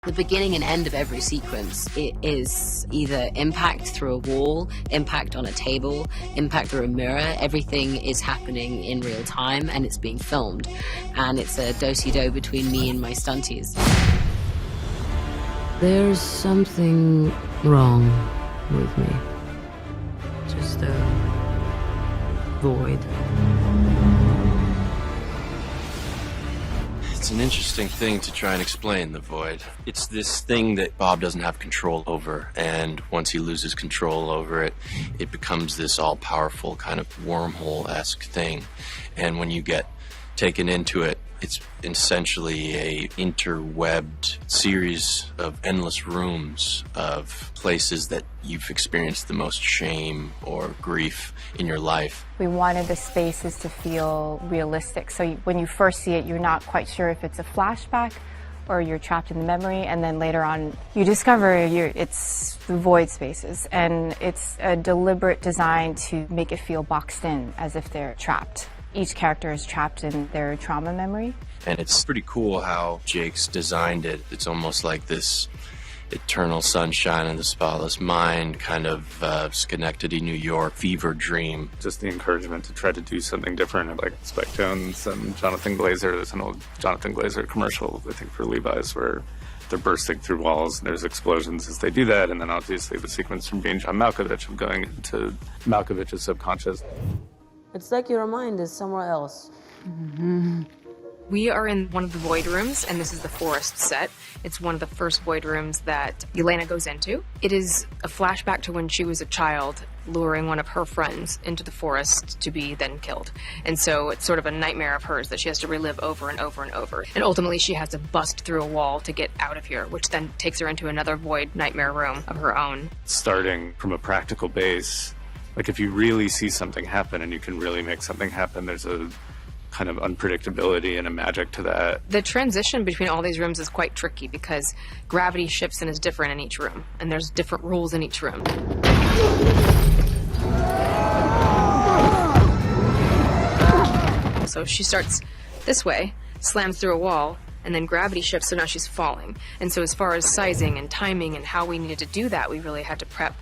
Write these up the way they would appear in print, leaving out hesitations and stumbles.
The beginning and end of every sequence, it is either impact through a wall, impact on a table, impact through a mirror. Everything is happening in real time and it's being filmed. And it's a do-si-do between me and my stunties. There's something wrong with me. Just a void. It's an interesting thing to try and explain, the void. It's this thing that Bob doesn't have control over, and once he loses control over it, it becomes this all-powerful kind of wormhole-esque thing. And when you get taken into it, it's essentially a interwebbed series of endless rooms of places that you've experienced the most shame or grief in your life. We wanted the spaces to feel realistic, so when you first see it, you're not quite sure if it's a flashback or you're trapped in the memory, and then later on you discover it's the void spaces, and it's a deliberate design to make it feel boxed in, as if they're trapped. Each character is trapped in their trauma memory. And it's pretty cool how Jake's designed it. It's almost like this eternal sunshine of the spotless mind, kind of Schenectady, New York fever dream. Just the encouragement to try to do something different, like Spike Jonze and Jonathan Glazer. There's an old Jonathan Glazer commercial, I think, for Levi's, where they're bursting through walls and there's explosions as they do that. And then obviously the sequence from being John Malkovich of going into Malkovich's subconscious. It's like your mind is somewhere else. Mm-hmm. We are in one of the void rooms, and this is the forest set. It's one of the first void rooms that Yelena goes into. It is a flashback to when she was a child, luring one of her friends into the forest to be then killed. And so it's sort of a nightmare of hers that she has to relive over and over and over. And ultimately she has to bust through a wall to get out of here, which then takes her into another void nightmare room of her own. Starting from a practical base, like if you really see something happen and you can really make something happen, there's a kind of unpredictability and a magic to that. The transition between all these rooms is quite tricky because gravity shifts and is different in each room, and there's different rules in each room. So she starts this way, slams through a wall, and then gravity shifts, so now she's falling. And so as far as sizing and timing and how we needed to do that, we really had to prep,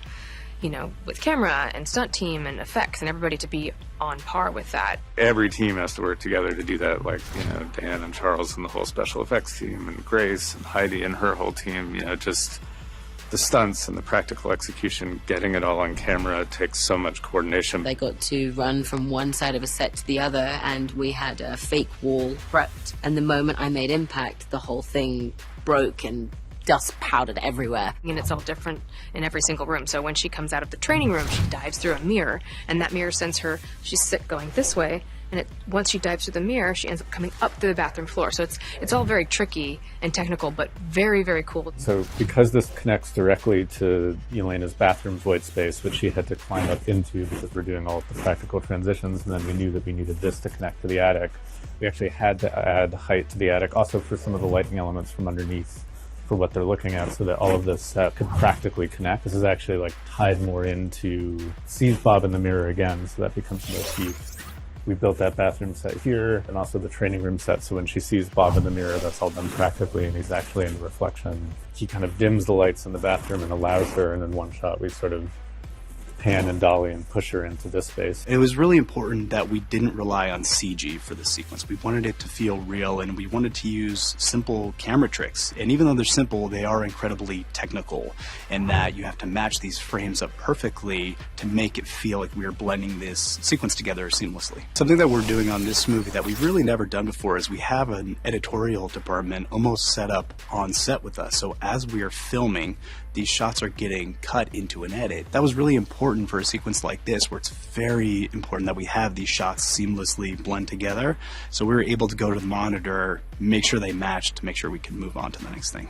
you know, with camera and stunt team and effects and everybody to be on par with that. Every team has to work together to do that, like, you know, Dan and Charles and the whole special effects team, and Grace and Heidi and her whole team, you know, just the stunts and the practical execution, getting it all on camera takes so much coordination. They got to run from one side of a set to the other, and we had a fake wall prepped. And the moment I made impact, the whole thing broke and dust powdered everywhere. And it's all different in every single room. So when she comes out of the training room, she dives through a mirror, and that mirror sends her, she's sick going this way, and once she dives through the mirror, she ends up coming up through the bathroom floor. So it's all very tricky and technical, but very, very cool. So because this connects directly to Yelena's bathroom void space, which she had to climb up into because we're doing all of the practical transitions, and then we knew that we needed this to connect to the attic, we actually had to add height to the attic, also for some of the lighting elements from underneath, for what they're looking at, so that all of this could practically connect. This is actually like tied more into sees Bob in the mirror again, so that becomes more key. We built that bathroom set here, and also the training room set, so when she sees Bob in the mirror, that's all done practically, and he's actually in the reflection. He kind of dims the lights in the bathroom and allows her, and in one shot we sort of pan and dolly and push her into this space. It was really important that we didn't rely on CG for the sequence. We wanted it to feel real, and we wanted to use simple camera tricks. And even though they're simple, they are incredibly technical, in that you have to match these frames up perfectly to make it feel like we are blending this sequence together seamlessly. Something that we're doing on this movie that we've really never done before is we have an editorial department almost set up on set with us. So as we are filming, these shots are getting cut into an edit. That was really important for a sequence like this, where it's very important that we have these shots seamlessly blend together. So we were able to go to the monitor, make sure they matched, to make sure we could move on to the next thing.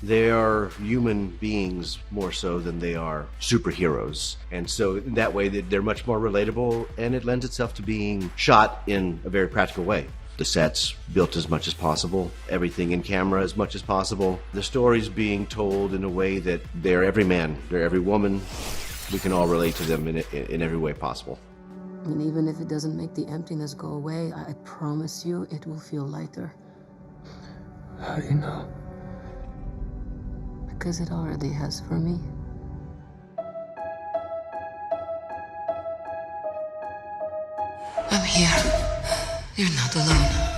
They are human beings more so than they are superheroes. And so that way they're much more relatable, and it lends itself to being shot in a very practical way. The sets built as much as possible, everything in camera as much as possible. The stories being told in a way that they're every man, they're every woman. We can all relate to them in every way possible. And even if it doesn't make the emptiness go away, I promise you it will feel lighter. How do you know? because it already has for me. I'm here. You're not alone.